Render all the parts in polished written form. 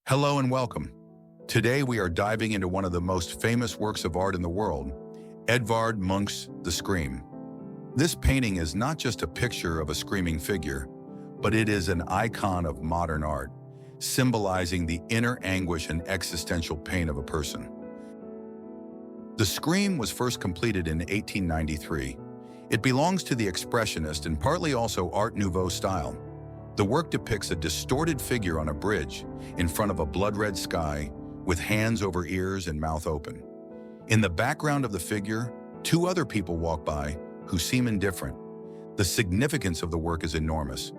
Hello and welcome. Today we are diving into one of the most famous works of art in the world, Edvard Munch's The Scream. This painting is not just a picture of a screaming figure, but it is an icon of modern art, symbolizing the inner anguish and existential pain of a person. The Scream was first completed in 1893. It belongs to the Expressionist and partly also Art Nouveau style. The work depicts a distorted figure on a bridge in front of a blood-red sky with hands over ears and mouth open. In the background of the figure, two other people walk by who seem indifferent. The significance of the work is enormous.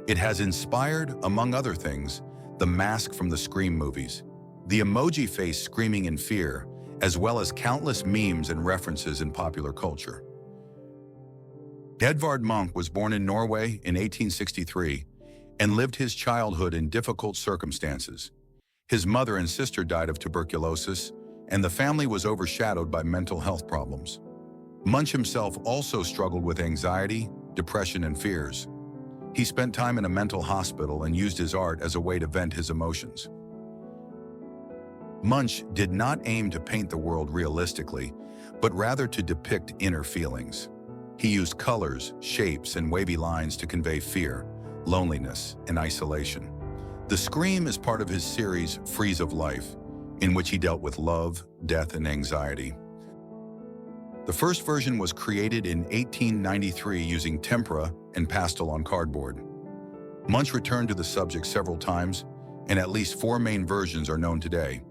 It has inspired, among other things, the mask from the Scream movies, the emoji face screaming in fear, as well as countless memes and references in popular culture. Edvard Munch was born in Norway in 1863 and lived his childhood in difficult circumstances. His mother and sister died of tuberculosis, and the family was overshadowed by mental health problems. Munch himself also struggled with anxiety, depression, and fears. He spent time in a mental hospital and used his art as a way to vent his emotions. Munch did not aim to paint the world realistically, but rather to depict inner feelings. He used colors, shapes, and wavy lines to convey fear, loneliness, and isolation. The Scream is part of his series Frieze of Life, in which he dealt with love, death, and anxiety. The first version was created in 1893 using tempera and pastel on cardboard. Munch returned to the subject several times, and at least 4 main versions are known today.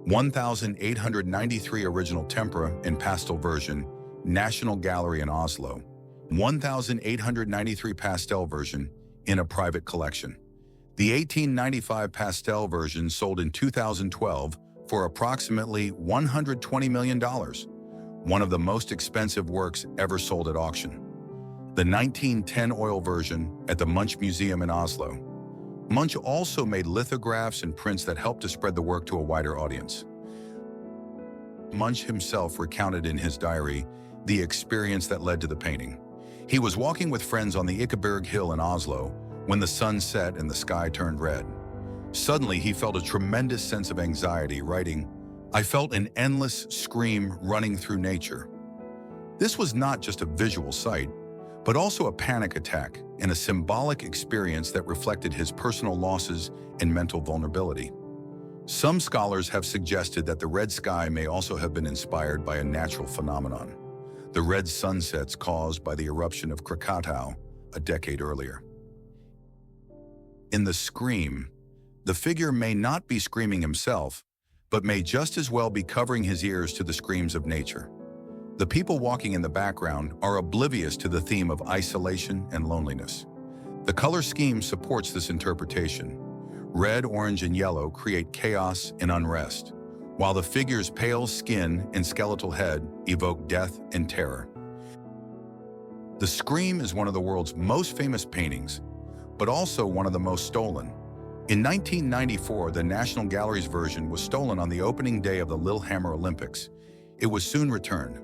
1,893 original tempera and pastel version, National Gallery in Oslo. 1,893 pastel version, in a private collection. The 1895 pastel version sold in 2012 for approximately $120 million, one of the most expensive works ever sold at auction. The 1910 oil version at the Munch Museum in Oslo. Munch also made lithographs and prints that helped to spread the work to a wider audience. Munch himself recounted in his diary the experience that led to the painting. He was walking with friends on the Ikeberg Hill in Oslo when the sun set and the sky turned red. Suddenly, he felt a tremendous sense of anxiety, writing, "I felt an endless scream running through nature." This was not just a visual sight, but also a panic attack and a symbolic experience that reflected his personal losses and mental vulnerability. Some scholars have suggested that the red sky may also have been inspired by a natural phenomenon, the red sunsets caused by the eruption of Krakatoa a decade earlier. In The Scream, the figure may not be screaming himself, but may just as well be covering his ears to the screams of nature. The people walking in the background are oblivious to the theme of isolation and loneliness. The color scheme supports this interpretation. Red, orange, and yellow create chaos and unrest, while the figure's pale skin and skeletal head evoke death and terror. The Scream is one of the world's most famous paintings, but also one of the most stolen. In 1994, the National Gallery's version was stolen on the opening day of the Lillehammer Olympics. It was soon returned.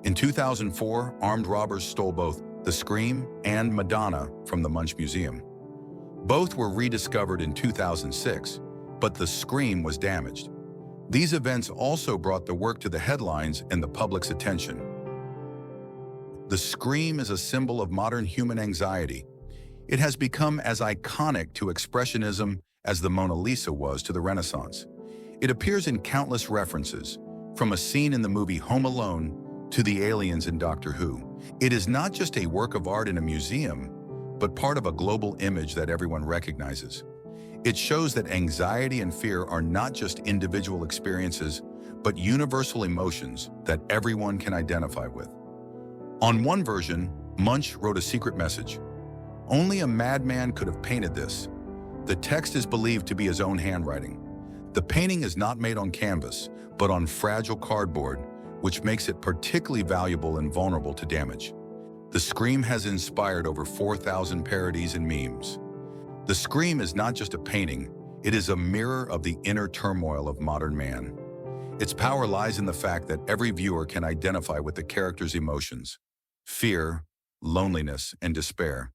In 2004, armed robbers stole both The Scream and Madonna from the Munch Museum. Both were rediscovered in 2006, but The Scream was damaged. These events also brought the work to the headlines and the public's attention. The Scream is a symbol of modern human anxiety. It has become as iconic to Expressionism as the Mona Lisa was to the Renaissance. It appears in countless references, from a scene in the movie Home Alone to the aliens in Doctor Who. It is not just a work of art in a museum, but part of a global image that everyone recognizes. It shows that anxiety and fear are not just individual experiences, but universal emotions that everyone can identify with. On one version, Munch wrote a secret message. Only a madman could have painted this. The text is believed to be his own handwriting. The painting is not made on canvas, but on fragile cardboard, which makes it particularly valuable and vulnerable to damage. The Scream has inspired over 4,000 parodies and memes. The Scream is not just a painting, it is a mirror of the inner turmoil of modern man. Its power lies in the fact that every viewer can identify with the character's emotions: fear, loneliness, and despair.